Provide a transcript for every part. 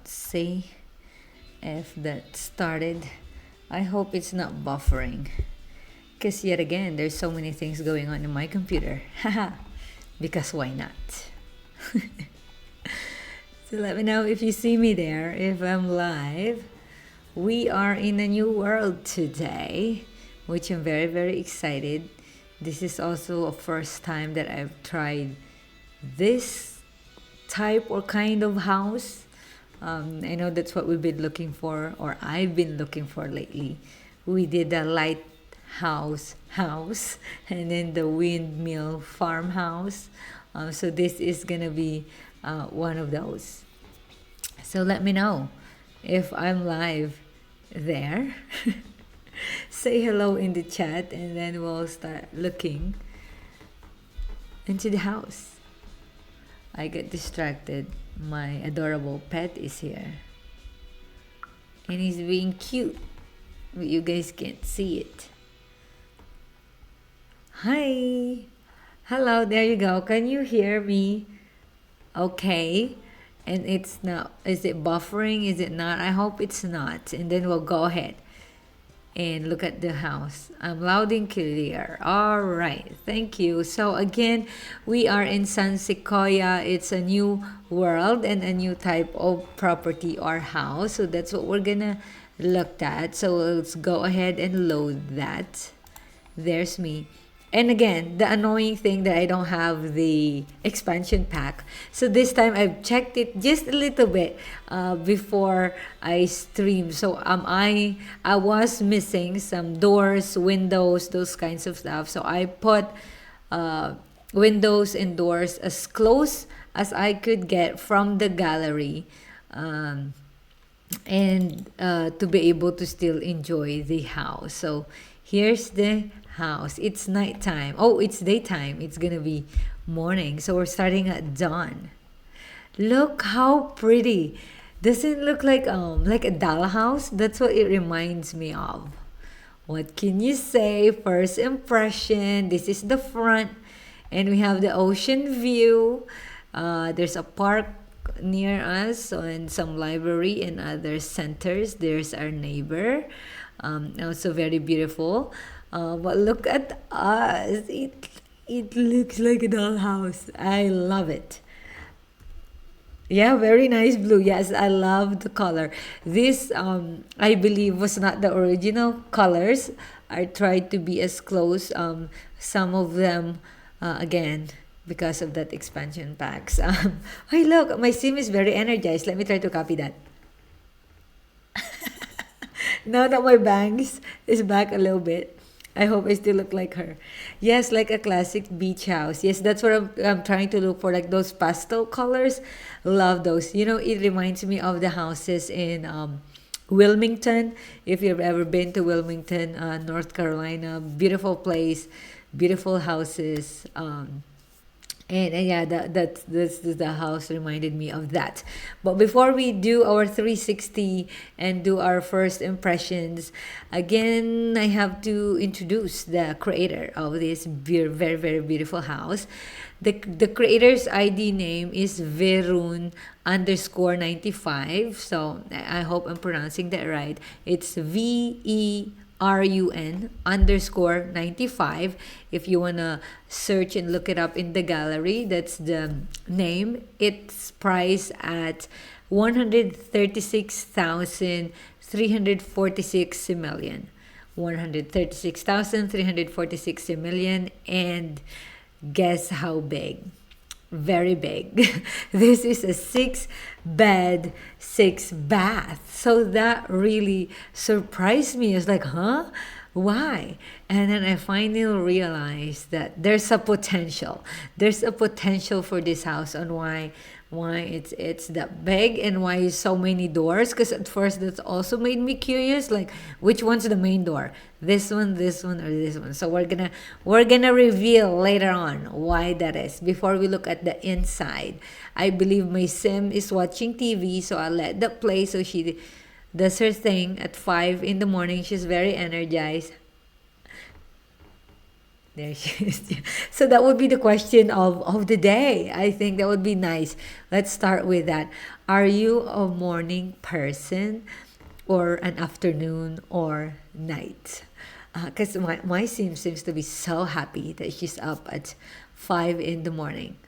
see if that started. I hope it's not buffering. Because yet again, there's so many things going on in my computer. Haha. Because why not? So let me know if you see me there, if I'm live. We are in a new world today, which I'm very, very excited. This is also a first time that I've tried this type or kind of house. I know that's what we've been looking for, or I've been looking for lately. We did a lighthouse, and then the windmill farmhouse. So this is gonna be one of those. So let me know if I'm live there. Say hello in the chat, and then we'll start looking into the house. I get distracted. My adorable pet is here. And he's being cute. But you guys can't see it. Hi. Hello, there you go. Can you hear me? Okay. And it's not, is it buffering? Is it not? I hope it's not. And then we'll go ahead and look at the house. I'm loud and clear. All right, thank you. So again, we are in San Sequoia. It's a new world and a new type of property or house. So that's what we're gonna look at. So let's go ahead and load that. There's me. And again, the annoying thing that I don't have the expansion pack. So this time I've checked it just a little bit before I stream. So I was missing some doors, windows, those kinds of stuff. So I put windows and doors as close as I could get from the gallery. And to be able to still enjoy the house. So here's the house. It's nighttime. Oh, it's daytime. It's gonna be morning. So we're starting at dawn. Look how pretty. Doesn't it look like a dollhouse? That's what it reminds me of. What can you say? First impression. This is the front, and we have the ocean view. There's a park near us and some library and other centers. There's our neighbor. Also very beautiful. But look at us. It looks like a dollhouse. I love it. Yeah, very nice blue. Yes, I love the color. This I believe was not the original colors. I tried to be as close. Some of them again because of that expansion packs. Hey, look, my sim is very energized. Let me try to copy that. Now that my bangs is back a little bit, I hope I still look like her. Yes, like a classic beach house. Yes, that's what I'm trying to look for, like those pastel colors. Love those. You know, it reminds me of the houses in Wilmington. If you've ever been to Wilmington, North Carolina, beautiful place, beautiful houses. And yeah, that's the house reminded me of that. But before we do our 360 and do our first impressions, again, I have to introduce the creator of this very, very beautiful house. The creator's ID name is Verun underscore 95. So I hope I'm pronouncing that right. It's VERUN underscore 95. If you want to search and look it up in the gallery, that's the name. It's priced at 136,346 Simoleon. 136,346 Simoleon. And guess how big? Very big. This is a 6-bed, 6-bath. So that really surprised me. I was like, huh? Why? And then I finally realized that there's a potential. There's a potential for this house on why it's that big and why so many doors. Because at first that's also made me curious, like which one's the main door, this one, or this one. So we're gonna reveal later on why that is before we look at the inside. I believe my sim is watching TV, so I'll let that play. So she does her thing at 5 in the morning. She's very energized. There she is. Yeah. So that would be the question of the day. I think that would be nice. Let's start with that. Are you a morning person or an afternoon or night? Because my sim seems to be so happy that she's up at 5 in the morning.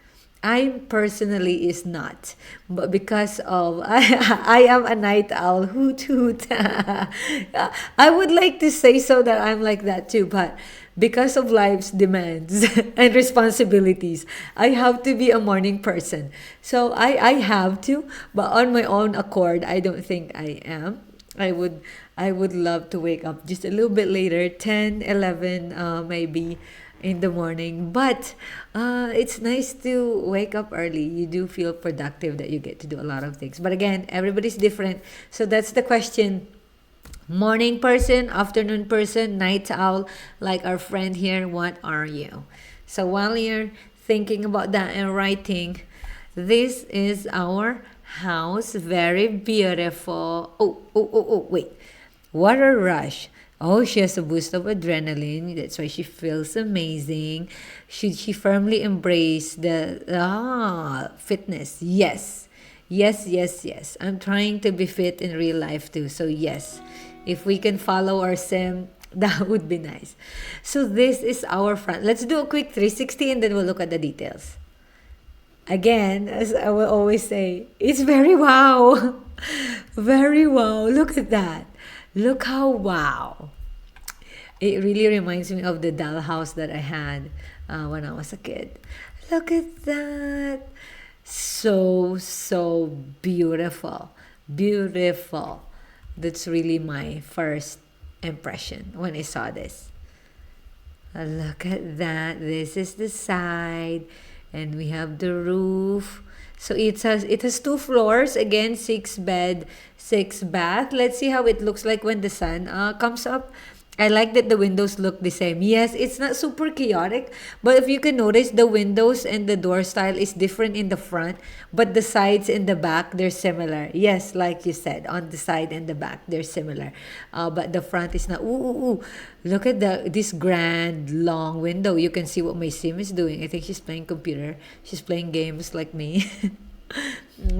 I personally is not, but because of I am a night owl, hoot hoot. I would like to say so that I'm like that too, but because of life's demands and responsibilities, I have to be a morning person. So I have to, but on my own accord, I don't think I am. I would I would love to wake up just a little bit later, 10, 11, maybe in the morning. But it's nice to wake up early. You do feel productive that you get to do a lot of things. But again, everybody's different. So that's the question. Morning person, afternoon person, night owl, like our friend here, what are you? So while you're thinking about that and writing, this is our house. Very beautiful. Wait. What a rush. Oh, she has a boost of adrenaline. That's why she feels amazing. Should she firmly embrace the fitness? Yes. Yes, yes, yes. I'm trying to be fit in real life too. So, yes. If we can follow our sim, that would be nice. So, this is our front. Let's do a quick 360 and then we'll look at the details. Again, as I will always say, it's very wow. Very wow. Look at that. Look how wow. It really reminds me of the dollhouse that I had when I was a kid. Look at that. So, so beautiful. Beautiful. That's really my first impression when I saw this. Look at that. This is the side. And we have the roof. So it has two floors. Again, 6 bed, 6 bath. Let's see how it looks like when the sun comes up. I like that the windows look the same. Yes, it's not super chaotic, but if you can notice, the windows and the door style is different in the front, but the sides and the back, they're similar. Yes, like you said, on the side and the back, they're similar. But the front is not. Ooh. Look at this grand, long window. You can see what my sim is doing. I think she's playing computer. She's playing games like me.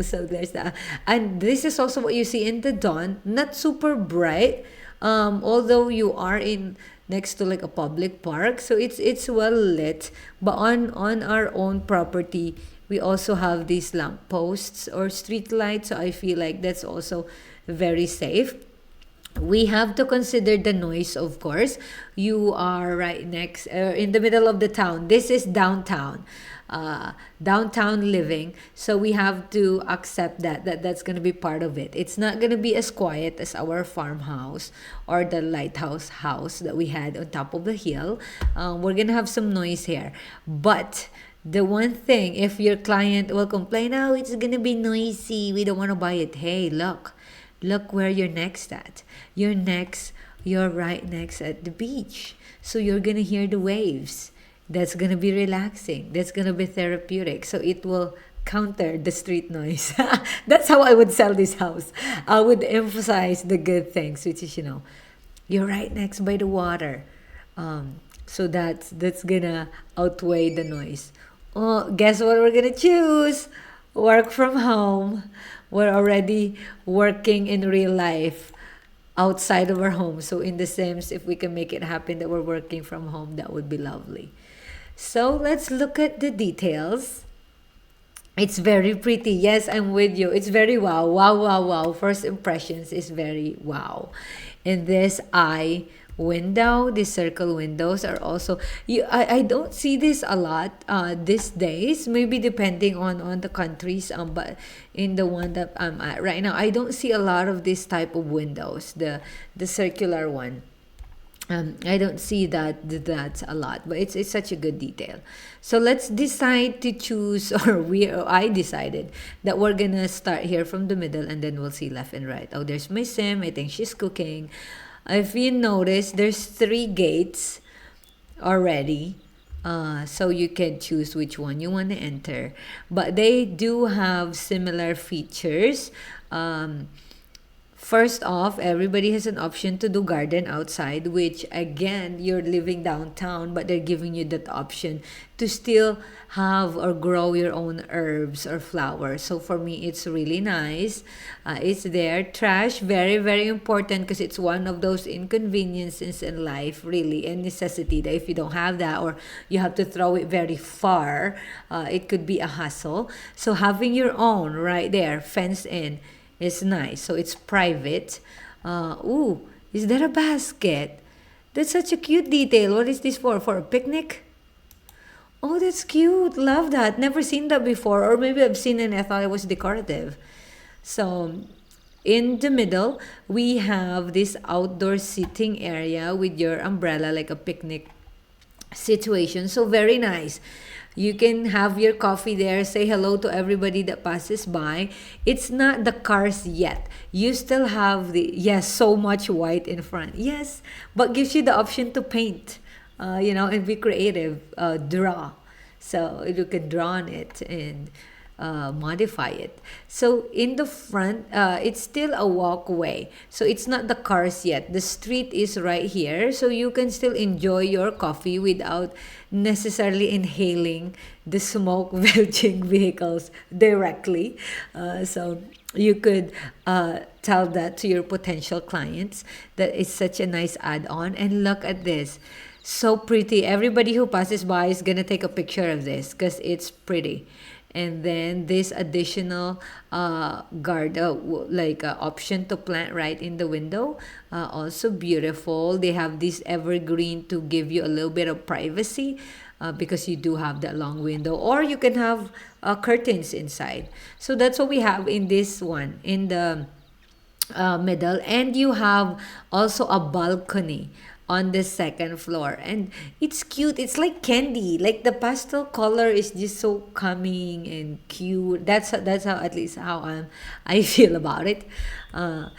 So there's that. And this is also what you see in the dawn. Not super bright, although you are in next to like a public park, so it's well lit. But on our own property, we also have these lamp posts or street lights, so I feel like that's also very safe. We have to consider the noise, of course. You are right next, in the middle of the town. This is downtown, downtown living. So we have to accept that's going to be part of it. It's not going to be as quiet as our farmhouse or the lighthouse house that we had on top of the hill. We're going to have some noise here. But the one thing, if your client will complain, oh, it's going to be noisy, we don't want to buy it. Hey, look where you're next at. You're right next at the beach. So you're going to hear the waves. That's going to be relaxing. That's going to be therapeutic. So it will counter the street noise. That's how I would sell this house. I would emphasize the good things, which is, you're right next by the water. So that's going to outweigh the noise. Oh, guess what we're going to choose? Work from home. We're already working in real life outside of our home. So in the Sims, if we can make it happen that we're working from home, that would be lovely. So let's look at the details. It's very pretty. Yes, I'm with you. It's very wow. Wow, wow, wow. First impressions is very wow. And this eye window, these circle windows are also I don't see this a lot these days, maybe depending on the countries, but in the one that I'm at right now, I don't see a lot of this type of windows, the circular one. I don't see that's a lot, but it's such a good detail. So let's decide to choose, or I decided that we're gonna start here from the middle, and then we'll see left and right. Oh, there's my sim. I think she's cooking. If you notice, there's 3 gates already. So you can choose which one you want to enter. But they do have similar features. First off, everybody has an option to do garden outside, which again, you're living downtown, but they're giving you that option to still have or grow your own herbs or flowers. So for me, it's really nice. It's there. Trash, very, very important because it's one of those inconveniences in life, really, and necessity that if you don't have that or you have to throw it very far, it could be a hassle. So having your own right there, fenced in, is nice. So it's private. Ooh, is there a basket? That's such a cute detail. What is this for? For a picnic? Oh, that's cute. Love that. Never seen that before. Or maybe I've seen it and I thought it was decorative. So in the middle, we have this outdoor seating area with your umbrella, like a picnic situation. So very nice. You can have your coffee there, say hello to everybody that passes by. It's not the cars yet. You still have the, yes, so much white in front. Yes, but gives you the option to paint, and be creative, draw. So you can draw on it and modify it. So in the front, it's still a walkway. So it's not the cars yet. The street is right here. So you can still enjoy your coffee without necessarily inhaling the smoke belching vehicles directly. So you could tell that to your potential clients that it's such a nice add-on. And look at this. So pretty. Everybody who passes by is gonna take a picture of this because it's pretty. And then this additional option to plant right in the window, also beautiful. They have this evergreen to give you a little bit of privacy, because you do have that long window, or you can have curtains inside. So that's what we have in this one in the middle. And you have also a balcony on the second floor, and it's cute. It's like candy. Like the pastel color is just so calming and cute. That's how, at least how I feel about it. And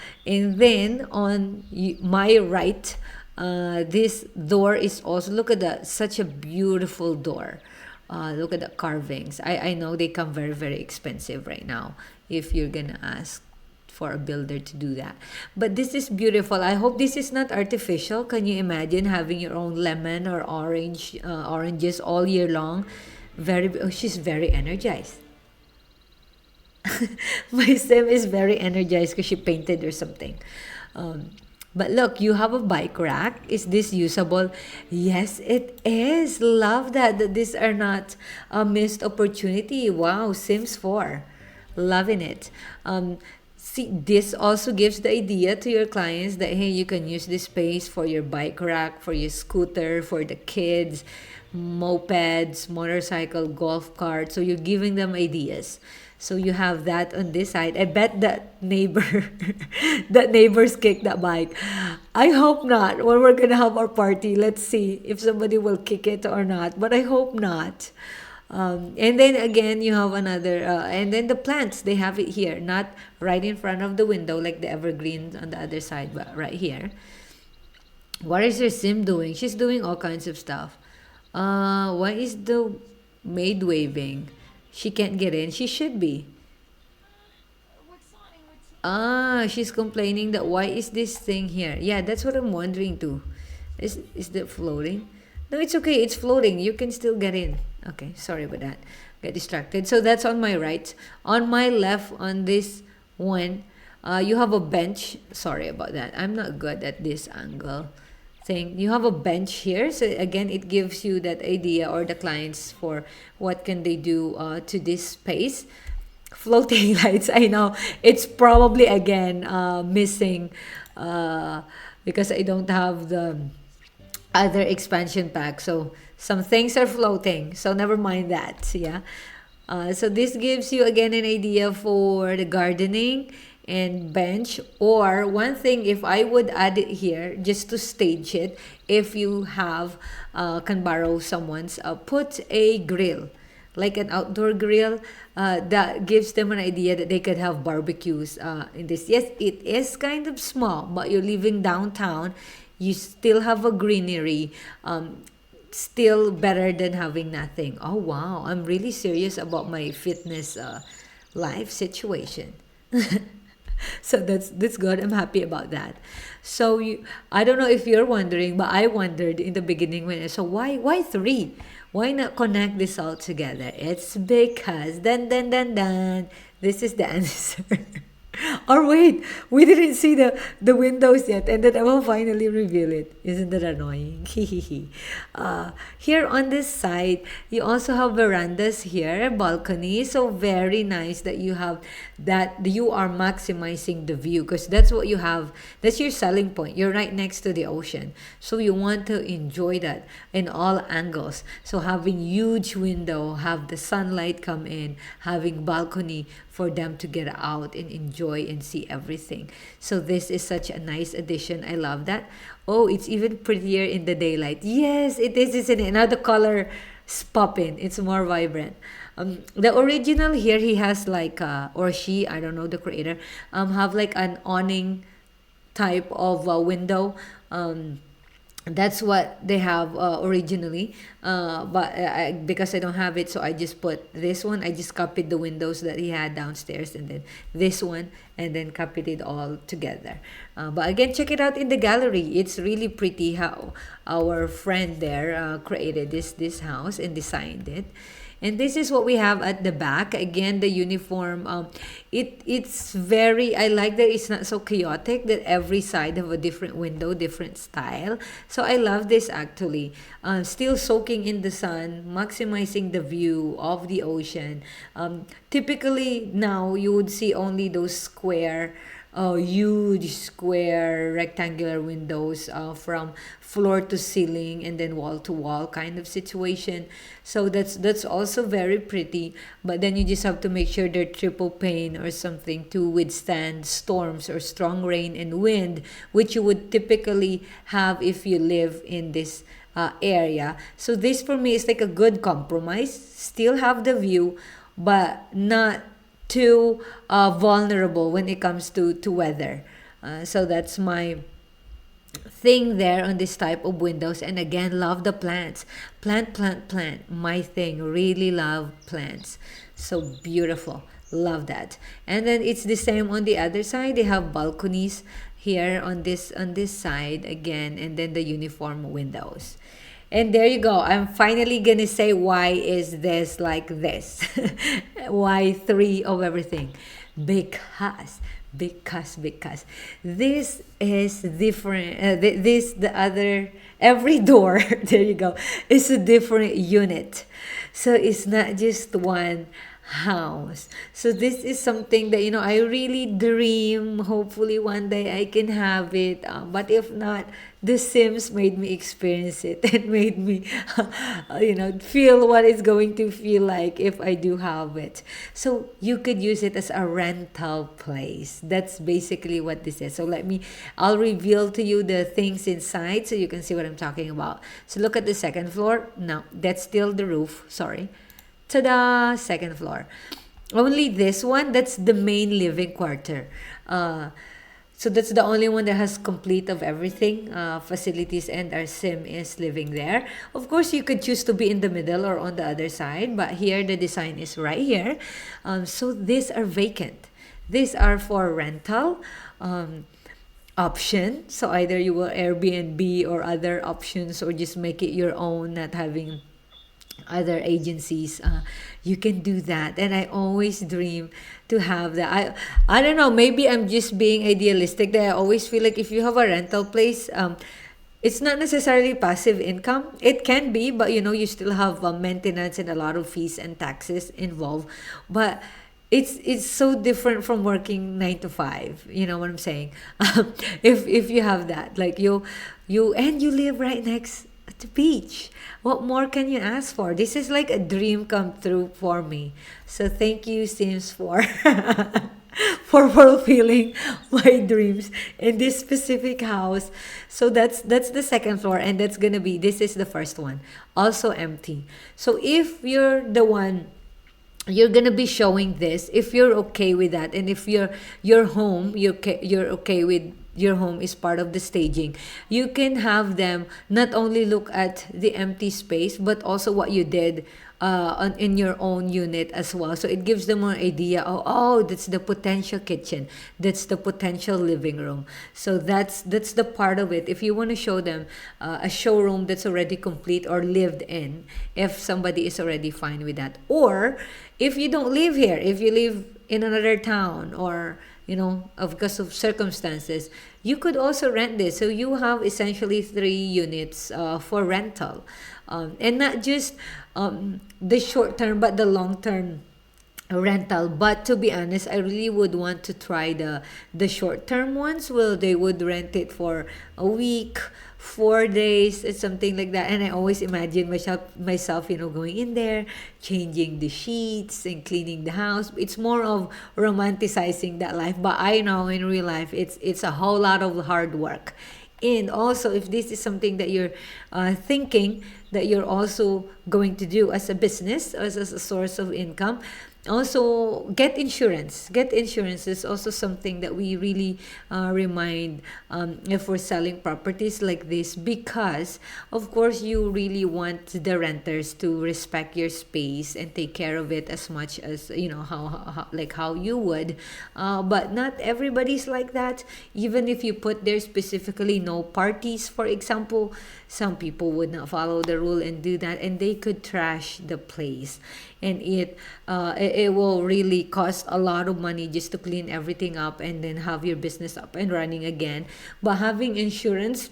then on my right, this door is also, look at that, such a beautiful door. Look at the carvings. I know they come very, very expensive right now if you're gonna ask for a builder to do that. But this is beautiful. I hope this is not artificial. Can you imagine having your own lemon or oranges all year long? She's very energized. My sim is very energized because she painted or something. But look, you have a bike rack. Is this usable? Yes, it is. Love that these are not a missed opportunity. Wow, Sims 4. Loving it. See, this also gives the idea to your clients that, hey, you can use this space for your bike rack, for your scooter, for the kids, mopeds, motorcycle, golf cart. So you're giving them ideas. So you have that on this side. I bet that neighbors kick that bike. I hope not. When we're gonna have our party, let's see if somebody will kick it or not. But I hope not. And then again, you have another, and then the plants, they have it here, not right in front of the window like the evergreen on the other side, but right here. What is your sim doing? She's doing all kinds of stuff. Why is the maid waving? She can't get in. She should be. She's complaining that why is this thing here? Yeah, that's what I'm wondering too. Is that floating? No, it's okay. It's floating. You can still get in. Okay, sorry about that. Get distracted. So that's on my right. On my left, on this one, you have a bench. Sorry about that. I'm not good at this angle thing. You have a bench here. So again, it gives you that idea, or the clients, for what can they do to this space. Floating lights. I know it's probably again missing because I don't have the other expansion pack. So some things are floating. So never mind that. Yeah. So this gives you again an idea for the gardening and bench. Or one thing, if I would add it here just to stage it, if you have can borrow someone's, put a grill, like an outdoor grill, that gives them an idea that they could have barbecues in this. Yes, it is kind of small, but you're living downtown, you still have a greenery, still better than having nothing. Oh wow, I'm really serious about my fitness life situation. So that's good. I'm happy about that. So I don't know if you're wondering, but I wondered in the beginning when so why three? Why not connect this all together? It's because then this is the answer. Or wait, we didn't see the windows yet, and then I will finally reveal it. Isn't that annoying? Here on this side, you also have verandas here, balcony. So very nice that you have that you are maximizing the view because that's what you have. That's your selling point. You're right next to the ocean, so you want to enjoy that in all angles. So having huge window, have the sunlight come in, having balcony for them to get out and enjoy and see everything. So this is such a nice addition. I love that. Oh, it's even prettier in the daylight. Yes, it is, isn't it? Now the color is popping. It's more vibrant. The original here, he has like, or she, I don't know, the creator, have like an awning type of window. That's what they have originally, but because I don't have it, so I just put this one. I just copied the windows that he had downstairs and then this one, and then copied it all together. But again, check it out in the gallery. It's really pretty how our friend there created this house and designed it. And this is what we have at the back. Again, the uniform. It's very. I like that it's not so chaotic. That every side have a different window, different style. So I love this actually. Still soaking in the sun, maximizing the view of the ocean. Typically now you would see only those square, huge square rectangular windows from floor to ceiling and then wall to wall kind of situation. So that's also very pretty, but then you just have to make sure they're triple pane or something to withstand storms or strong rain and wind, which you would typically have if you live in this area. So this for me is like a good compromise. Still have the view, but not too vulnerable when it comes to weather. So that's my thing there on this type of windows. And again, love the plants. Plant, my thing. Really love plants. So beautiful. Love that. And then it's the same on the other side. They have balconies here on this side again, and then the uniform windows. And there you go. I'm finally gonna say why is this like this? Why three of everything? Because this is different. This the other every door. There you go. Is a different unit, so it's not just one house. So this is something that I really dream. Hopefully one day I can have it. But if not, The Sims made me experience it and made me, feel what it's going to feel like if I do have it. So you could use it as a rental place. That's basically what this is. So I'll reveal to you the things inside so you can see what I'm talking about. So look at the second floor. No, that's still the roof. Sorry. Ta-da! Second floor. Only this one, that's the main living quarter. So that's the only one that has complete of everything, facilities, and our sim is living there. Of course, you could choose to be in the middle or on the other side, but here the design is right here. So these are vacant. These are for rental option. So either you will Airbnb or other options, or just make it your own, not having other agencies. You can do that, and I always dream to have that. I don't know, maybe I'm just being idealistic, that I always feel like if you have a rental place, it's not necessarily passive income. It can be, but you still have maintenance and a lot of fees and taxes involved. But it's so different from working 9 to 5. You know what I'm saying? If you have that, like you live right next to the beach, what more can you ask for? This is like a dream come true for me. So thank you, Sims, for for fulfilling my dreams in this specific house. So that's the second floor, and this is the first one, also empty. So if you're the one, you're gonna be showing this, if you're okay with that, and if you're home, you're okay with your home is part of the staging, you can have them not only look at the empty space but also what you did in your own unit as well. So it gives them an idea. Oh, that's the potential kitchen. That's the potential living room. So that's the part of it. If you want to show them a showroom that's already complete or lived in, if somebody is already fine with that, or if you don't live here, if you live in another town, or because of circumstances, you could also rent this. So you have essentially 3 units for rental, and not just the short term but the long term rental. But to be honest, I really would want to try the short term ones. Well, they would rent it for a week, 4 days, and something like that. And I always imagine myself going in there, changing the sheets and cleaning the house. It's more of romanticizing that life, but I know in real life it's a whole lot of hard work. And also, if this is something that you're thinking that you're also going to do as a business, as a source of income, also get insurance. Get insurance is also something that we really remind if we're selling properties like this, because of course you really want the renters to respect your space and take care of it as much as how you would, but not everybody's like that. Even if you put there specifically no parties, for example, some people would not follow the rule and do that, and they could trash the place. And it will really cost a lot of money just to clean everything up and then have your business up and running again. But having insurance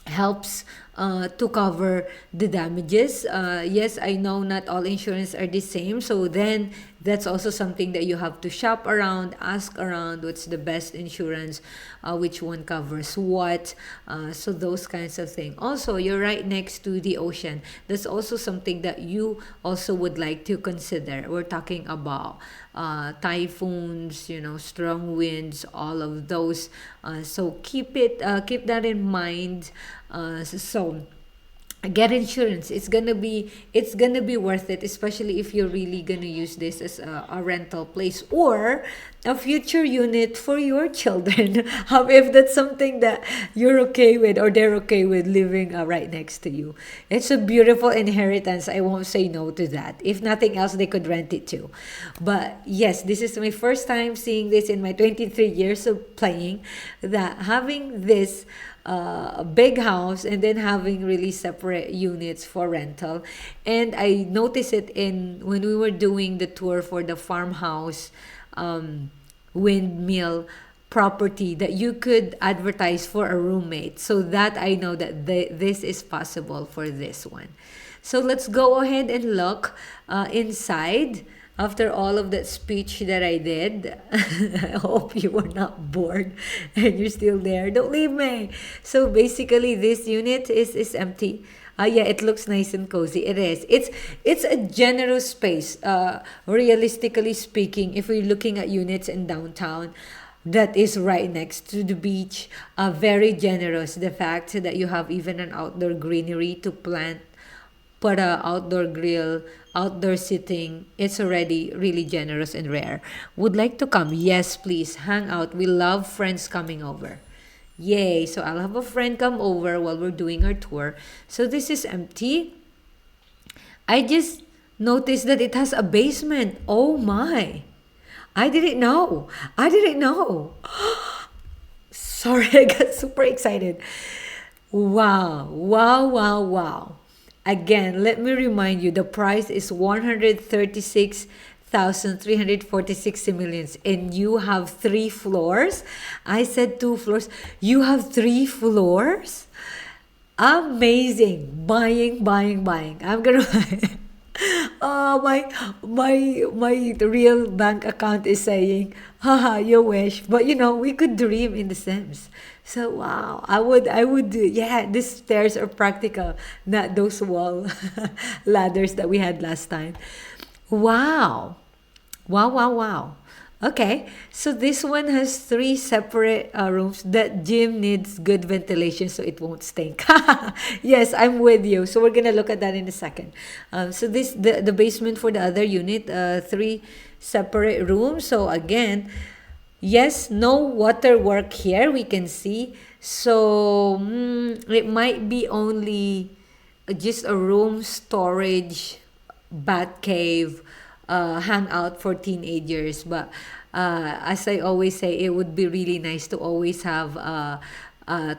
helps to cover the damages. Yes, I know not all insurance are the same. So then that's also something that you have to shop around, ask around what's the best insurance, which one covers what. So those kinds of things. Also, you're right next to the ocean. That's also something that you also would like to consider. We're talking about typhoons, strong winds, all of those. So keep that in mind. So get insurance. It's gonna be worth it, especially if you're really gonna use this as a rental place or a future unit for your children. If that's something that you're okay with or they're okay with living right next to you, it's a beautiful inheritance. I won't say no to that. If nothing else, they could rent it too. But yes, this is my first time seeing this in my 23 years of playing, that having this a big house and then having really separate units for rental. And I noticed it in when we were doing the tour for the farmhouse windmill property, that you could advertise for a roommate, so that I know that this is possible for this one. So let's go ahead and look inside. After all of that speech that I did, I hope you were not bored and you're still there. Don't leave me. So basically, this unit is empty. Yeah, it looks nice and cozy. It is. It's a generous space. Realistically speaking, if we're looking at units in downtown, that is right next to the beach, very generous. The fact that you have even an outdoor greenery to plant, put a outdoor grill, outdoor sitting, it's already really generous and rare. Would like to come? Yes, please hang out. We love friends coming over. Yay. So I'll have a friend come over while we're doing our tour. So this is empty. I just noticed that it has a basement. Oh my, I didn't know. Sorry, I got super excited. Wow, wow, wow, wow. Again, let me remind you, the price is 136,346 simoleons, and you have 3 floors. I said 2 floors. You have 3 floors? Amazing. Buying. I'm gonna buy. My real bank account is saying, haha, you wish. But we could dream in the Sims. So wow, I would do, yeah, these stairs are practical, not those wall ladders that we had last time. Wow. Wow. Okay, so this one has 3 separate rooms. That gym needs good ventilation so it won't stink. Yes, I'm with you. So we're gonna look at that in a second. So the basement for the other unit, 3 separate rooms. So again, Yes, no water work here, we can see. So it might be only just a room storage, bat cave, hangout for teenagers. But as I always say, it would be really nice to always have a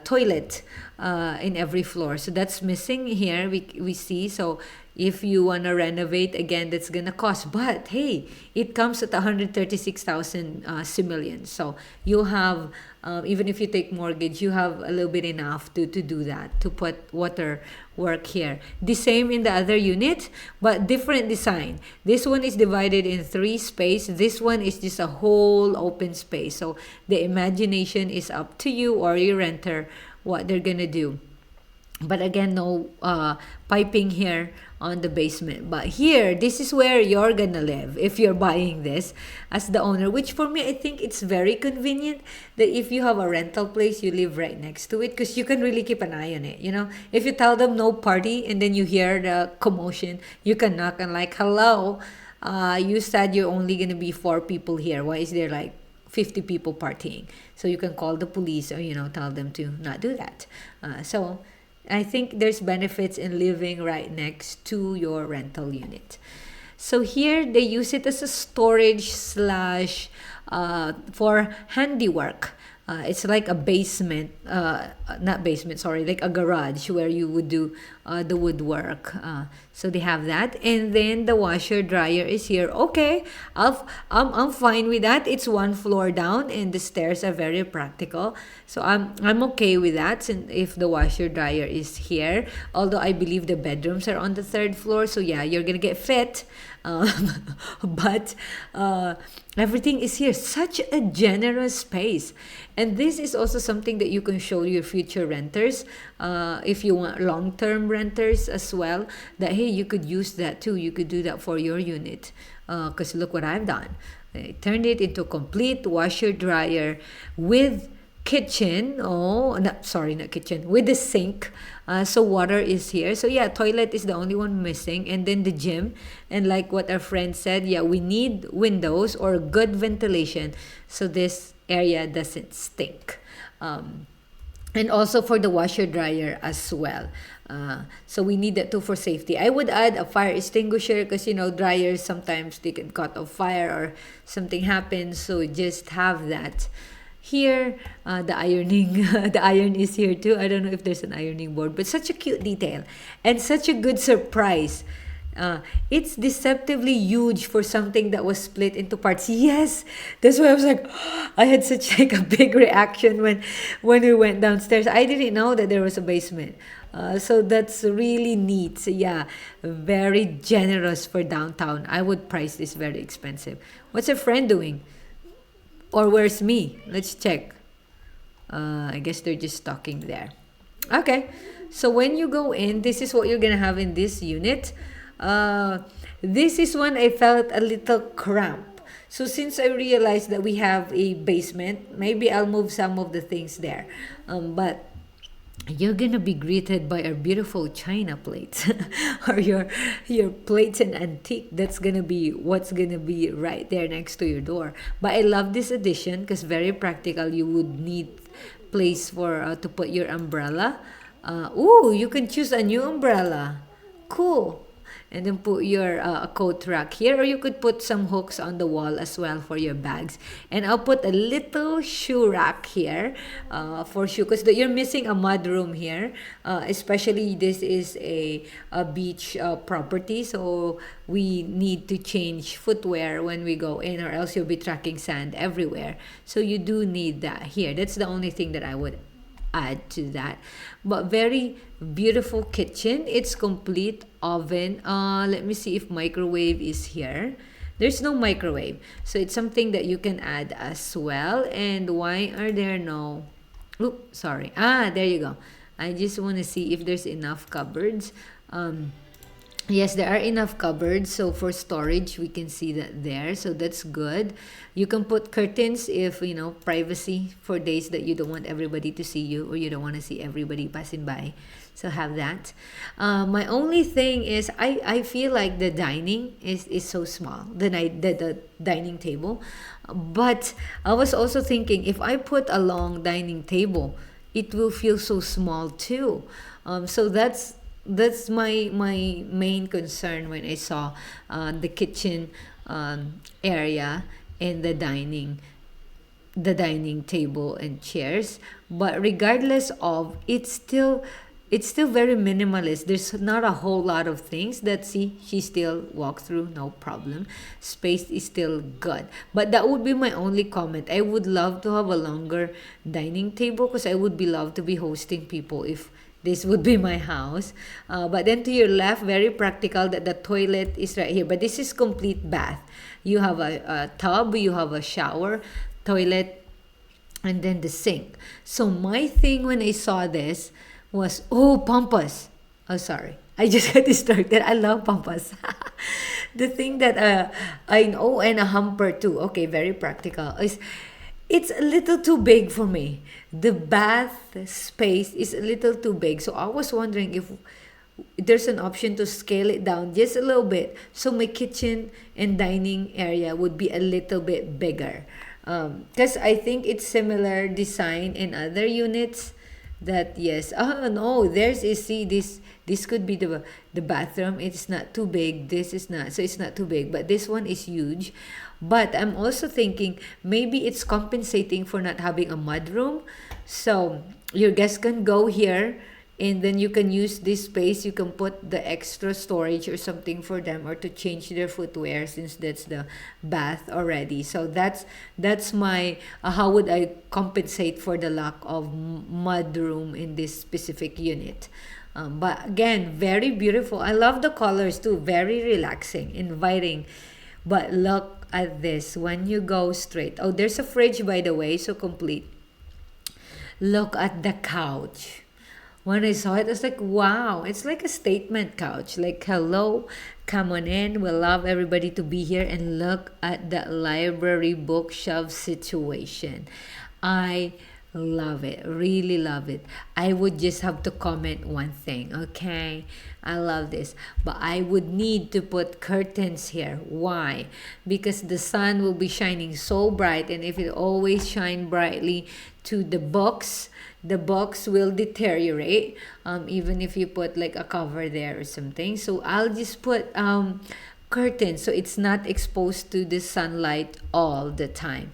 toilet in every floor. So that's missing here. We see. So if you want to renovate again, that's gonna cost. But hey, it comes at 136,000 simoleons. So you have, even if you take mortgage, you have a little bit enough to do that, to put water work here. The same in the other unit, but different design. This one is divided in three space. This one is just a whole open space. So the imagination is up to you or your renter what they're gonna do. But again, no piping here on the basement. But here, this is where you're gonna live if you're buying this as the owner, which for me, I think it's very convenient that if you have a rental place, you live right next to it, because you can really keep an eye on it. You know, if you tell them no party and then you hear the commotion, you can knock and like, hello, you said you're only gonna be 4 people here. Why is there like 50 people partying? So you can call the police or, tell them to not do that. So I think there's benefits in living right next to your rental unit. So here they use it as a storage slash for handiwork. It's like a basement, not basement, sorry, like a garage where you would do the woodwork. So they have that. And then the washer dryer is here. Okay, I'm fine with that. It's one floor down and the stairs are very practical. So I'm okay with that, since if the washer dryer is here. Although I believe the bedrooms are on the third floor. So yeah, you're going to get fit. But everything is here. Such a generous space. And this is also something that you can show your future renters. If you want long-term renters as well, that hey, you could use that too. You could do that for your unit. Because look what I've done. I turned it into a complete washer dryer with kitchen. Not kitchen, with the sink. So water is here. So yeah, toilet is the only one missing. And then the gym. And like what our friend said, yeah, we need windows or good ventilation so this area doesn't stink. And also for the washer dryer as well. So we need that too for safety. I would add a fire extinguisher because dryers sometimes they can caught on fire or something happens. So just have that. Here, the ironing, the iron is here too. I don't know if there's an ironing board, but such a cute detail and such a good surprise. It's deceptively huge for something that was split into parts. Yes, that's why I was like, I had such like a big reaction when we went downstairs. I didn't know that there was a basement. So that's really neat. So yeah, very generous for downtown. I would price this very expensive. What's a friend doing? Or where's me? Let's check. I guess they're just talking there. Okay. So when you go in, this is what you're going to have in this unit. This is when I felt a little cramped. So since I realized that we have a basement, maybe I'll move some of the things there. But you're gonna be greeted by our beautiful china plates or your plates and antique. That's gonna be what's gonna be right there next to your door. But I love this addition because very practical. You would need place for to put your umbrella. You can choose a new umbrella. Cool. And then put your coat rack here, or you could put some hooks on the wall as well for your bags. And I'll put a little shoe rack here for shoe, because you're missing a mud room here, especially this is a beach property, so we need to change footwear when we go in, or else you'll be tracking sand everywhere. So you do need that here. That's the only thing that I would add to that. But very beautiful kitchen. It's complete oven. Let me see if microwave is here. There's no microwave, so it's something that you can add as well. And why are there no sorry, there you go. I just want to see if there's enough cupboards. Yes, there are enough cupboards. So for storage, we can see that there. So that's good. You can put curtains if, privacy for days that you don't want everybody to see you or you don't want to see everybody passing by. So have that. My only thing is I feel like the dining is so small, the dining table. But I was also thinking if I put a long dining table, it will feel so small too. So that's my main concern when I saw the kitchen area and the dining table and chairs. But regardless of, it's still very minimalist. There's not a whole lot of things that, see, she still walked through, no problem. Space is still good. But that would be my only comment. I would love to have a longer dining table because I would be love to be hosting people if this would be my house. But then to your left, very practical that the toilet is right here. But this is complete bath. You have a tub, you have a shower, toilet, and then the sink. So my thing when I saw this was, oh, pampas. Oh, sorry. I just got distracted. I love pampas. The thing that I know, and a hamper too. Okay, very practical. It's a little too big for me. The bath space is a little too big. So I was wondering if there's an option to scale it down just a little bit so my kitchen and dining area would be a little bit bigger. Because I think it's similar design in other units that, yes, oh no, there's is, see, this could be the bathroom. It's not too big, this is not, so it's not too big, but this one is huge. But I'm also thinking maybe it's compensating for not having a mudroom. So your guests can go here and then you can use this space. You can put the extra storage or something for them or to change their footwear since that's the bath already. So that's my how would I compensate for the lack of mudroom in this specific unit. But again, very beautiful. I love the colors too. Very relaxing, inviting. But look at this when you go straight. Oh, there's a fridge, by the way, so complete. Look at the couch. When I saw it, I was like, wow, it's like a statement couch. Like, hello, come on in. We love everybody to be here. And look at the library bookshelf situation. I love it, really love it. I would just have to comment one thing, okay? I love this, but I would need to put curtains here. Why? Because the sun will be shining so bright, and if it always shine brightly to the box will deteriorate. Even if you put like a cover there or something. So I'll just put curtains so it's not exposed to the sunlight all the time.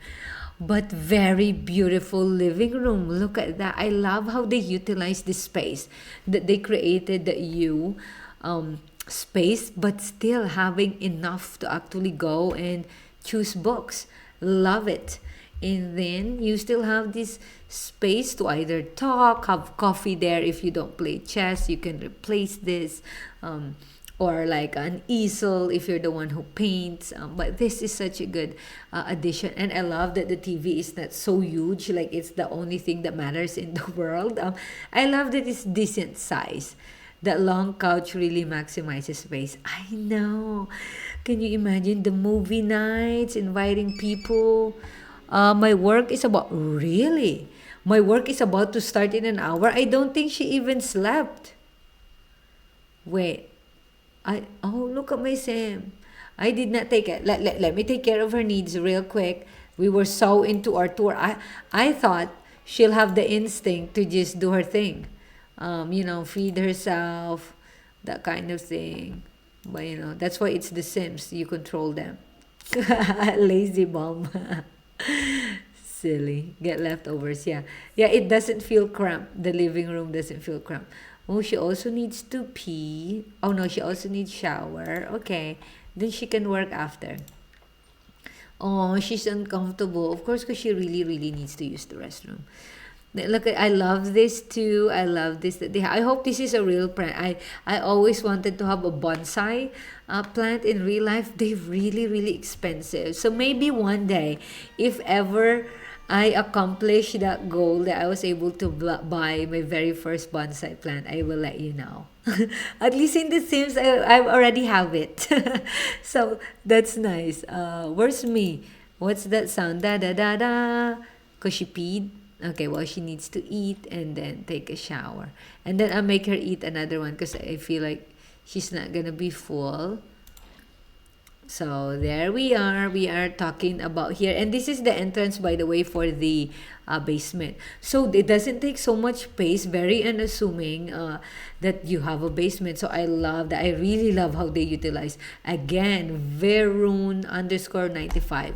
But very beautiful living room. Look at that. I love how they utilize this space, that they created the space, but still having enough to actually go and choose books. Love it. And then you still have this space to either talk, have coffee there. If you don't play chess, you can replace this. Or like an easel if you're the one who paints. But this is such a good addition, and I love that the TV is not so huge, like it's the only thing that matters in the world. I love that it's decent size. That long couch really maximizes space. I know. Can you imagine the movie nights, inviting people? My work is about, really? My work is about to start in an hour. I don't think she even slept. Wait. Look at my Sam. I did not take it. Let me take care of her needs real quick. We were so into our tour. I thought she'll have the instinct to just do her thing. Feed herself, that kind of thing. But that's why it's the Sims. You control them. Lazy mom. Silly. Get leftovers. Yeah. Yeah, it doesn't feel cramped. The living room doesn't feel cramped. Oh, she also needs to pee. Oh no, she also needs shower. Okay. Then she can work after. Oh, she's uncomfortable. Of course, because she really, really needs to use the restroom. Look, I love this too. I love this. I hope this is a real plant. I always wanted to have a bonsai plant in real life. They're really, really expensive. So maybe one day, if ever I accomplish that goal that I was able to buy my very first bonsai plant, I will let you know. At least in the Sims, I already have it. So that's nice. Where's me? What's that sound? Da da da da. Cause she peed. Okay, well she needs to eat and then take a shower, and then I'll make her eat another one because I feel like she's not gonna be full. So there we are. We are talking about here, and this is the entrance, by the way, for the basement. So it doesn't take so much space. Very unassuming that you have a basement. So I love that. I really love how they utilize. Again, Veroon underscore 95.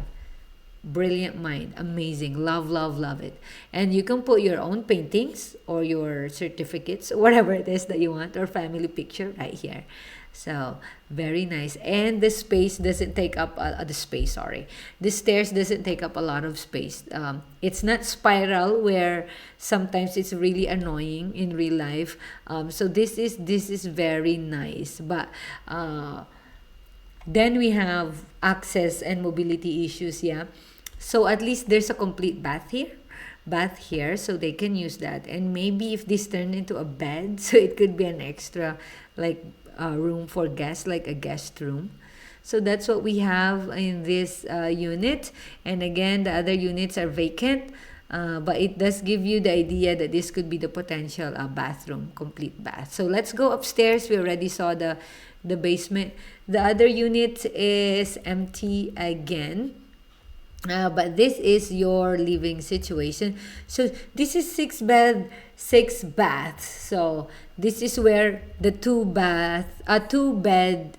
Brilliant mind, amazing, love, love, love it. And you can put your own paintings or your certificates, whatever it is that you want, or family picture right here. So very nice. And the space doesn't take up the space, sorry, the stairs doesn't take up a lot of space. It's not spiral where sometimes it's really annoying in real life. So this is very nice. But then we have access and mobility issues, yeah. So at least there's a complete bath here, so they can use that. And maybe if this turned into a bed, so it could be an extra, like, room for guests, like a guest room. So that's what we have in this unit. And again, the other units are vacant. But it does give you the idea that this could be the potential bathroom, complete bath. So let's go upstairs. We already saw the basement. The other unit is empty again. But this is your living situation. So this is six bed, six bath. So this is where the two bed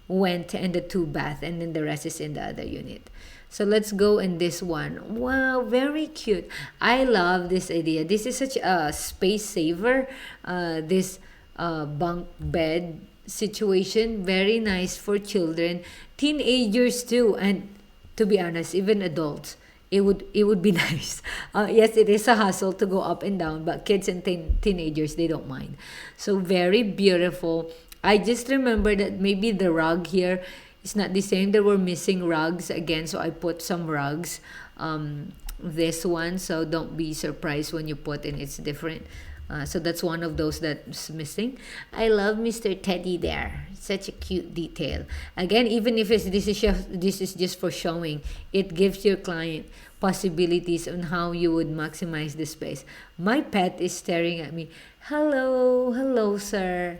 went, and the two bath, and then the rest is in the other unit. So let's go in this one. Wow, very cute. I love this idea. This is such a space saver. This bunk bed situation, very nice for children, teenagers too, and to be honest, even adults. It would be nice. Yes, it is a hassle to go up and down, but kids and teenagers, they don't mind. So very beautiful. I just remember that maybe the rug here is not the same. There were missing rugs again, so I put some rugs. This one, so don't be surprised when you put in it's different. So that's one of those that's missing. I love Mr. Teddy there. Such a cute detail. Again, even if this is just for showing, it gives your client possibilities on how you would maximize the space. My pet is staring at me. Hello, hello, sir.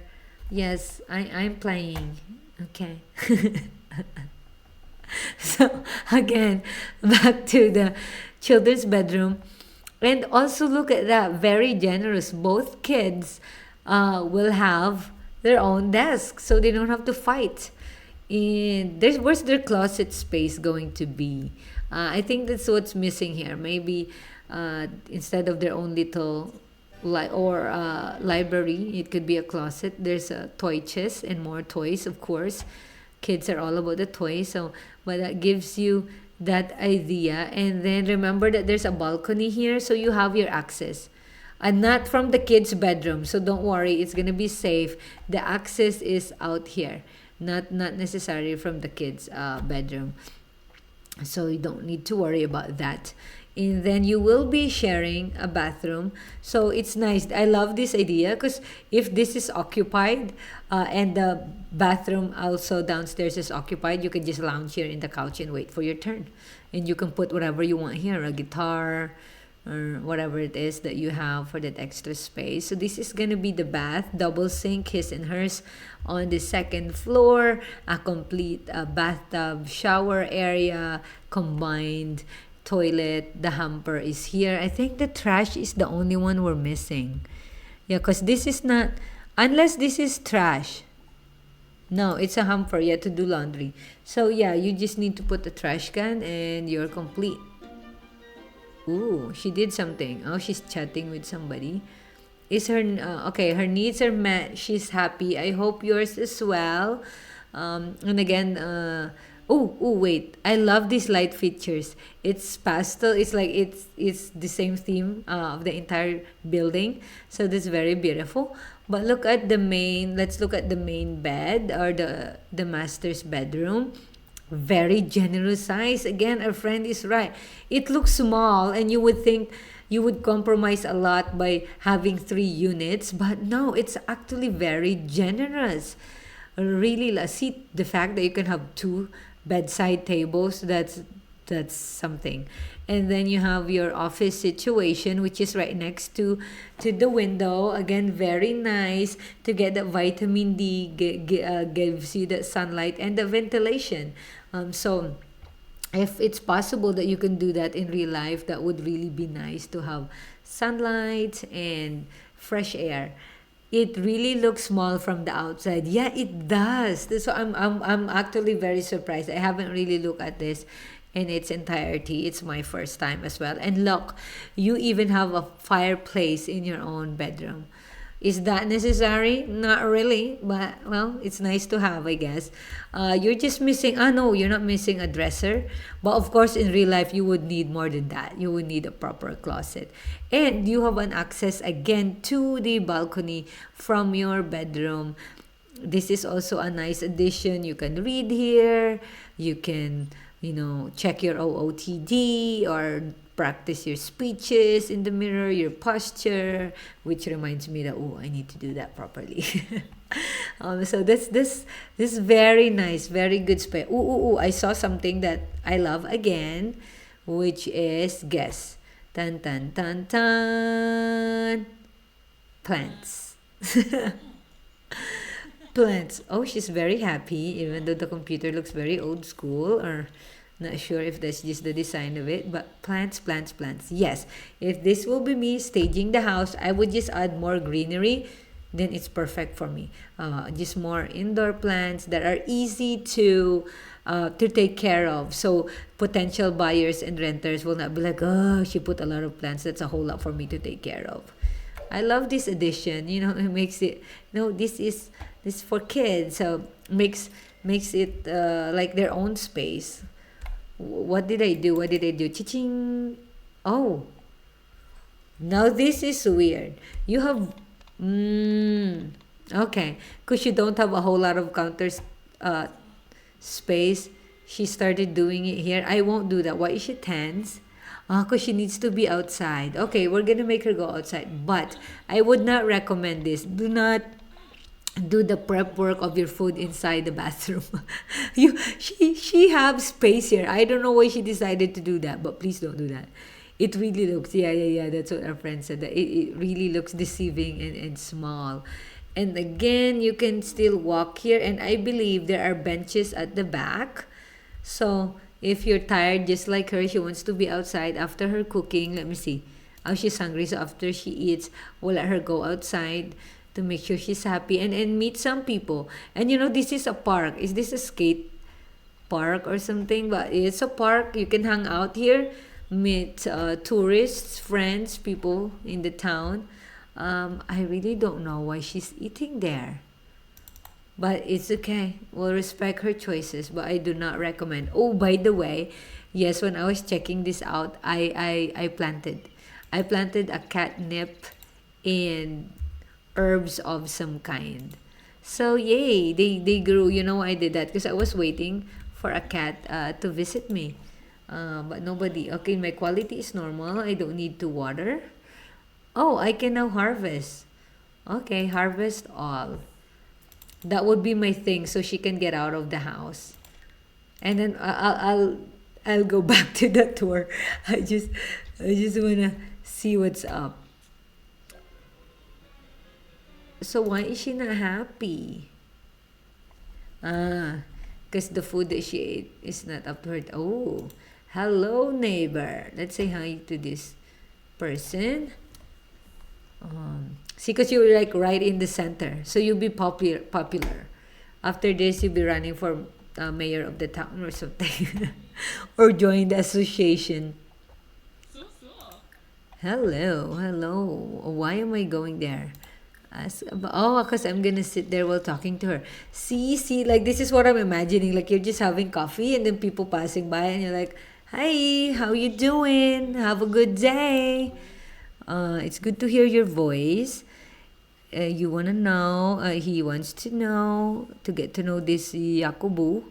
Yes, I'm playing. Okay. So again, back to the children's bedroom. And also look at that, very generous. Both kids will have their own desk, so they don't have to fight. And where's their closet space going to be? I think that's what's missing here. Maybe instead of their own little library, it could be a closet. There's a toy chest and more toys, of course. Kids are all about the toys, so but that gives you that idea. And then remember that there's a balcony here, so you have your access, and not from the kids bedroom, so don't worry, it's gonna be safe. The access is out here, not necessarily from the kids bedroom, so you don't need to worry about that. And then you will be sharing a bathroom, so it's nice. I love this idea because if this is occupied, and the bathroom also downstairs is occupied, you can just lounge here in the couch and wait for your turn, and you can put whatever you want here, a guitar or whatever it is that you have for that extra space. So this is gonna be the bath, double sink, his and hers, on the second floor, a complete bathtub, shower area, combined toilet. The hamper is here. I think the trash is the only one we're missing. Yeah, because this is not, unless this is trash. No, it's a hamper, yeah, to do laundry. So yeah, you just need to put the trash can and you're complete. Ooh, she did something. Oh, she's chatting with somebody. Is her okay? Her needs are met. She's happy. I hope yours as well. And again, oh, wait. I love these light features. It's pastel. It's like it's the same theme of the entire building. So this is very beautiful. But look at the main. Let's look at the main bed, or the master's bedroom. Very generous size. Again, our friend is right. It looks small, and you would think you would compromise a lot by having 3 units, but no, it's actually very generous. Really, see the fact that you can have two bedside tables. That's something. And then you have your office situation, which is right next to the window. Again, very nice to get the vitamin D. Gives you the sunlight and the ventilation. So if it's possible that you can do that in real life, that would really be nice to have sunlight and fresh air. It really looks small from the outside. Yeah, it does. So I'm actually very surprised. I haven't really looked at this in its entirety. It's my first time as well. And look, you even have a fireplace in your own bedroom. Is that necessary? Not really, but well, it's nice to have, I guess. You're just missing, no, you're not missing a dresser. But of course, in real life, you would need more than that. You would need a proper closet. And you have an access again to the balcony from your bedroom. This is also a nice addition. You can read here. You can, check your OOTD or practice your speeches in the mirror, your posture, which reminds me that, oh, I need to do that properly. So this very nice, very good space. I saw something that I love again, which is, guess, tan tan tan tan, plants. Plants. Oh, she's very happy, even though the computer looks very old school, or not sure if that's just the design of it, but plants, plants, plants. Yes, if this will be me staging the house, I would just add more greenery. Then it's perfect for me. Just more indoor plants that are easy to take care of. So potential buyers and renters will not be like, oh, she put a lot of plants. That's a whole lot for me to take care of. I love this addition. It makes it. This for kids. So makes it like their own space. What did I do? What did I do? Ching. Oh, now this is weird. You have. Okay. Because you don't have a whole lot of counters space. She started doing it here. I won't do that. Why is she tense? Because she needs to be outside. Okay, we're going to make her go outside. But I would not recommend this. Do not do the prep work of your food inside the bathroom. She have space here. I don't know why she decided to do that, but please don't do that. It really looks, yeah. That's what our friend said. That it really looks deceiving and small. And again, you can still walk here. And I believe there are benches at the back. So if you're tired, just like her, she wants to be outside after her cooking. Let me see. Oh, she's hungry. So after she eats, we'll let her go outside to make sure she's happy and meet some people. And this is a park. Is this a skate park or something? But it's a park. You can hang out here, meet tourists, friends, people in the town. I really don't know why she's eating there. But it's okay. We'll respect her choices, but I do not recommend. Oh, by the way, yes, when I was checking this out, I planted a catnip and herbs of some kind. So yay, they grew. I did that because I was waiting for a cat to visit me. But nobody. Okay, my quality is normal. I don't need to water. Oh, I can now harvest. Okay, harvest all. That would be my thing, so she can get out of the house. And then I'll go back to the tour. I just wanna see what's up. So why is she not happy? Because the food that she ate is not up to her. Oh, hello neighbor. Let's say hi to this person. See, because you're like right in the center, so you'll be popular. After this, you'll be running for mayor of the town or something, or join the association. Hello. Why am I going there? Because I'm gonna sit there while talking to her. See, like this is what I'm imagining. Like you're just having coffee, and then people passing by, and you're like, "Hi, how you doing? Have a good day. It's good to hear your voice. You wanna know? He wants to know to get to know this Yakubu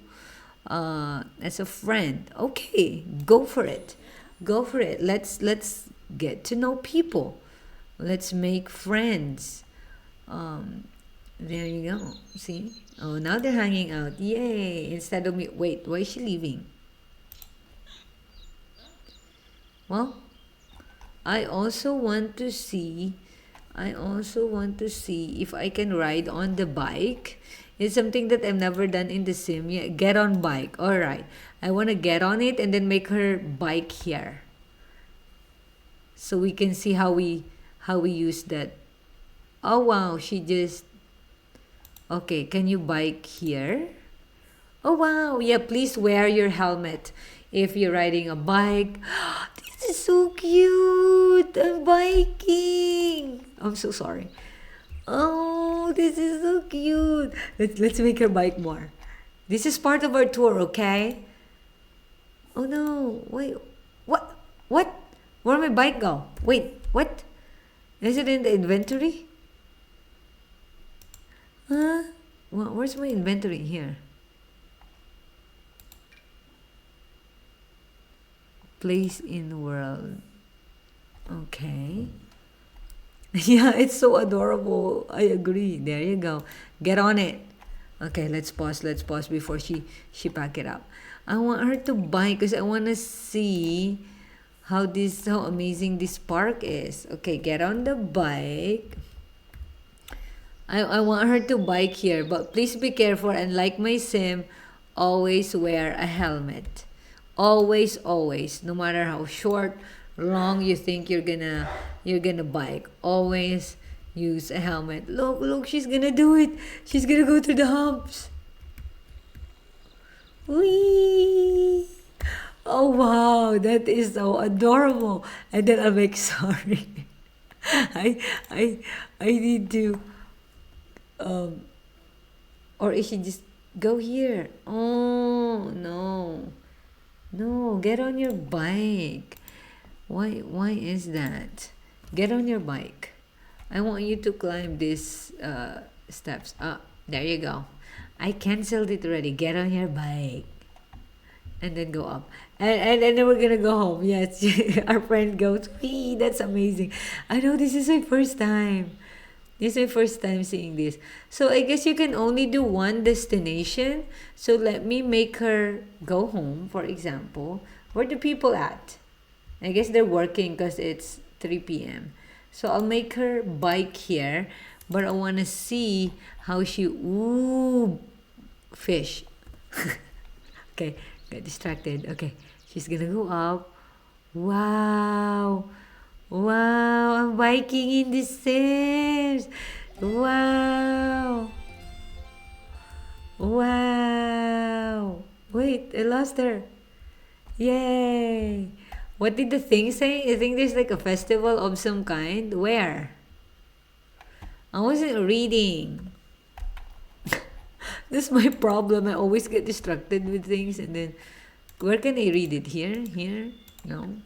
as a friend. Okay, go for it. Go for it. Let's get to know people. Let's make friends. Um, there you go. See? Oh, now they're hanging out. Yay! Instead of me. Wait, why is she leaving? Well, I also want to see. I also want to see if I can ride on the bike. It's something that I've never done in the sim. Yeah, get on bike. All right. I want to get on it and then make her bike here. So we can see how we use that. Oh wow, she just okay, can you bike here? Oh wow, yeah, please wear your helmet if you're riding a bike. This is so cute. I'm biking. I'm so sorry. Oh, this is so cute. Let's make her bike more. This is part of our tour, okay? Oh no. Wait. What? What? Where my bike go? Wait, what? Is it in the inventory? Huh? Where's my inventory here? Place in world. Okay. Yeah, it's so adorable. I agree. There you go. Get on it. Okay, let's pause. Let's pause before she pack it up. I want her to buy because I want to see how amazing this park is. Okay, get on the bike. I want her to bike here, but please be careful and like my sim, always wear a helmet. Always, always, no matter how short, long you think you're gonna bike, always use a helmet. Look, she's gonna do it. She's gonna go through the humps. Whee! Oh wow, that is so adorable. And then I'm like, sorry. I I I need to um or is she just go here? Oh no. No, get on your bike. Why is that? Get on your bike. I want you to climb these steps. Ah, there you go. I canceled it already. Get on your bike. And then go up. And then we're gonna go home. Yes. Our friend goes, wee, that's amazing. I know this is my first time. This is my first time seeing this. So I guess you can only do one destination. So let me make her go home, for example. Where the people at? I guess they're working because it's 3 p.m. So I'll make her bike here. But I want to see how she... Ooh, fish. Okay, got distracted. Okay, she's going to go up. Wow. Wow, I'm biking in the Sims. Wow. Wow. Wait, I lost her. Yay. What did the thing say? I think there's like a festival of some kind. Where? I wasn't reading. That's my problem. I always get distracted with things and then where can I read it? Here? Here? No.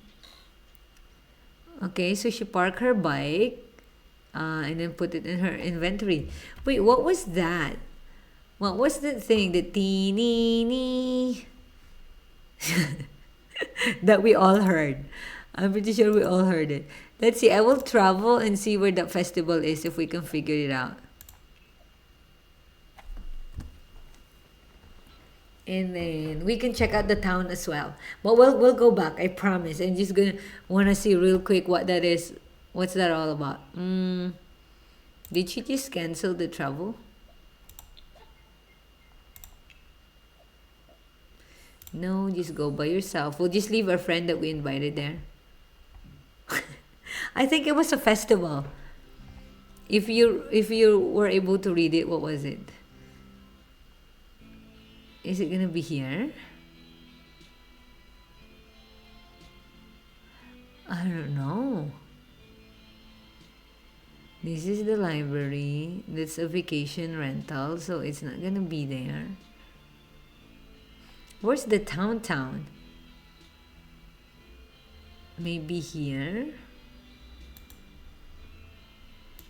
Okay, so she parked her bike and then put it in her inventory. Wait, what was that? What was the thing? The teeny that we all heard. I'm pretty sure we all heard it. Let's see. I will travel and see where that festival is if we can figure it out. And then we can check out the town as well. But we'll go back. I promise. I'm just gonna wanna see real quick what that is. What's that all about? Did she just cancel the travel? No, just go by yourself. We'll just leave our friend that we invited there. I think it was a festival. If you were able to read it, what was it? Is it gonna be here? I don't know. This is the library. That's a vacation rental, so it's not gonna be there. Where's the town? Maybe here?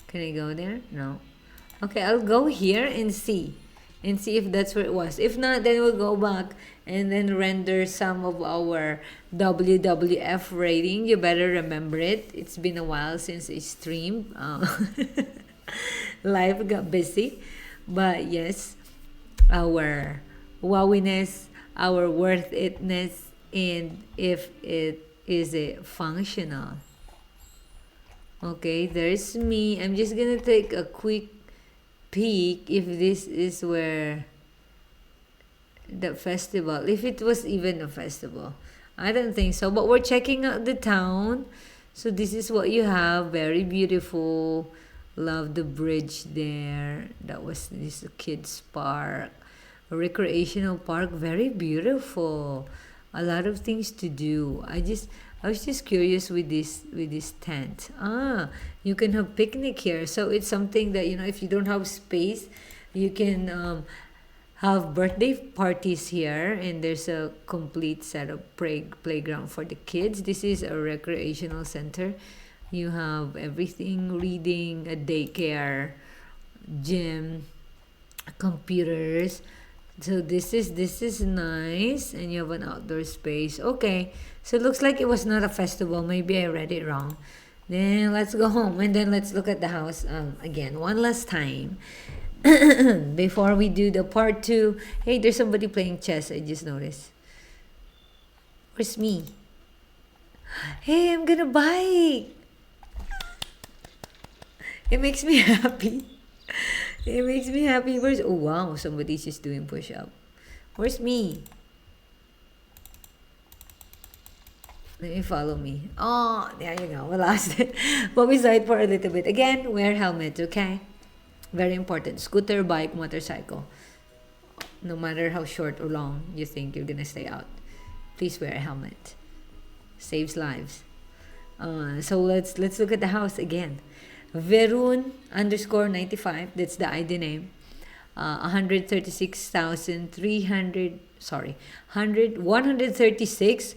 Can I go there? No. Okay, I'll go here and see. and see if that's where it was. If not, then we'll go back and then render some of our WWF rating. You better remember it. It's been a while since I streamed. Life got busy. But yes, our wowiness, our worth itness, and if it is it functional. Okay, there's me. I'm just gonna take a quick peek if this is where the festival, if it was even a festival. I don't think so, but we're checking out the town. So this is what you have. Very beautiful. Love the bridge there. That was this kids park, a recreational park. Very beautiful. A lot of things to do. I was just curious with this tent. You can have picnic here. So it's something that, if you don't have space, you can have birthday parties here, and there's a complete set of playground for the kids. This is a recreational center. You have everything: reading, a daycare, gym, computers. So this is nice, and you have an outdoor space. Okay, so it looks like it was not a festival. Maybe I read it wrong. Then let's go home, and then let's look at the house again one last time before we do the part two. Hey, there's somebody playing chess. I just noticed. Where's me? Hey, I'm gonna bike. It makes me happy. It makes me happy. Where's, oh wow, somebody's just doing push up. Where's me? Let me follow me. Oh, there you go. We lost it. But we saw it for a little bit. Again, wear helmet, okay? Very important. Scooter, bike, motorcycle. No matter how short or long you think you're gonna stay out, please wear a helmet. Saves lives. So let's look at the house again. Verun underscore 95. That's the ID name. 136,300. Sorry, 136.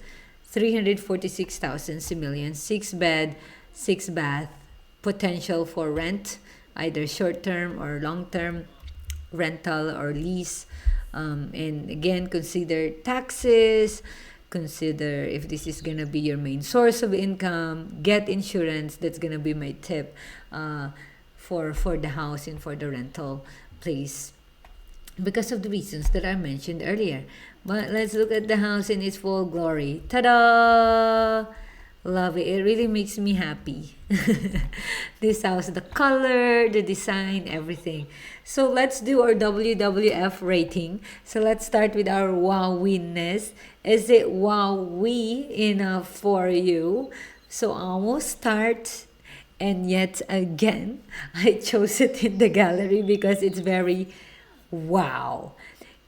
346,000 Simoleons, 6 bed, 6 bath, potential for rent, either short term or long term, rental or lease. And again, consider taxes, consider if this is gonna be your main source of income, get insurance. That's gonna be my tip for the house and for the rental place, because of the reasons that I mentioned earlier. But let's look at the house in its full glory. Ta-da! Love it. It really makes me happy. This house, the color, the design, everything. So let's do our WWF rating. So let's start with our wowiness. Is it wowie enough for you? So I will start. And yet again, I chose it in the gallery because it's very wow.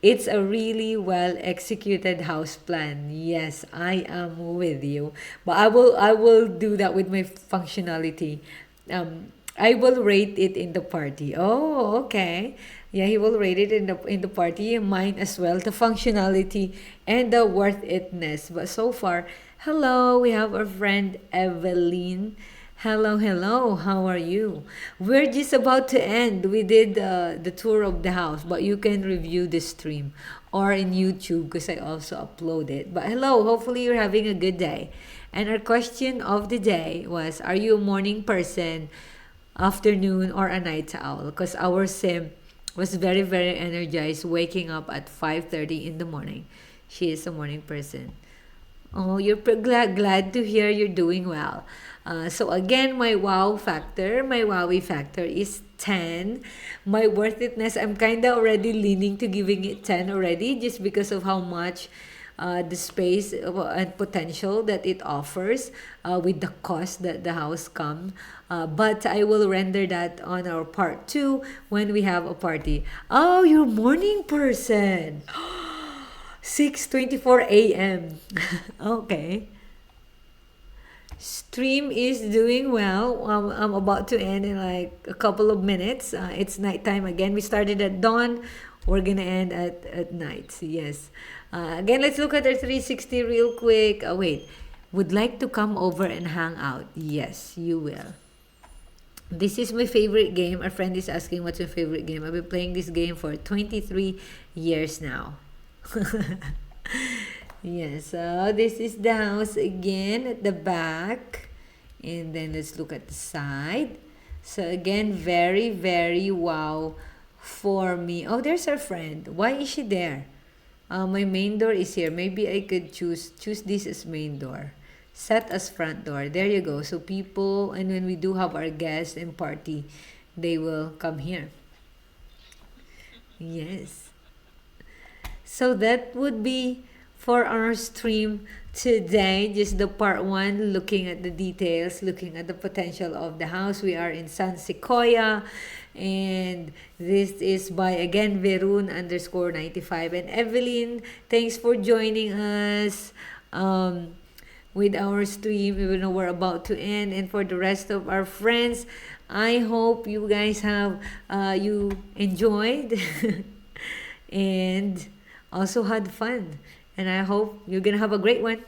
It's a really well executed house plan. Yes, I am with you. But I will do that with my functionality. I will rate it in the party. Oh, okay. Yeah, he will rate it in the party. Mine as well, the functionality and the worth itness. But so far, hello, we have our friend Evelyn. Hello, hello. How are you? We're just about to end. We did the tour of the house, but you can review the stream or in YouTube because I also upload it. But hello, hopefully you're having a good day. And our question of the day was, are you a morning person, afternoon, or a night owl? Because our sim was very, very energized, waking up at 5:30 in the morning. She is a morning person. Oh, you're glad to hear you're doing well. So again, my wowie factor is 10. My worth itness, I'm kind of already leaning to giving it 10 already, just because of how much the space and potential that it offers with the cost that the house comes. But I will render that on our part 2 when we have a party. Oh, you're a morning person. 6:24 a.m. Okay. Stream is doing well. I'm about to end in like a couple of minutes. It's nighttime again. We started at dawn. We're gonna end at night. Yes. Again, let's look at our 360 real quick. Wait. Would like to come over and hang out? Yes, you will. This is my favorite game. A friend is asking what's my favorite game. I've been playing this game for 23 years now. Yes, so this is the house again at the back. And then let's look at the side. So again, very, very wow for me. Oh, there's our friend. Why is she there? My main door is here. Maybe I could choose this as main door. Set as front door. There you go. So people, and when we do have our guests and party, they will come here. Yes. So that would be for our stream today. Just the part one, looking at the details, looking at the potential of the house. We are in San Sequoia, and this is by again Verun underscore 95. And Evelyn, thanks for joining us. With our stream, even though we're about to end. And for the rest of our friends, I hope you guys have you enjoyed and also had fun. And I hope you're gonna have a great one.